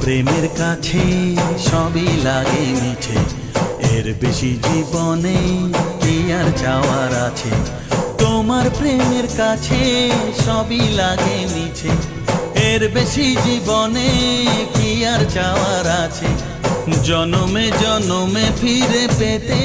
প্রেমের কাছে সবই লাগে মিছে, এর বেশি জীবনে কি আর চাওয়ার আছে। তোমার প্রেমের কাছে সবই লাগে মিছে, এর বেশি জীবনে কি আর চাওয়ার আছে। জনমে জনমে ফিরে পেতে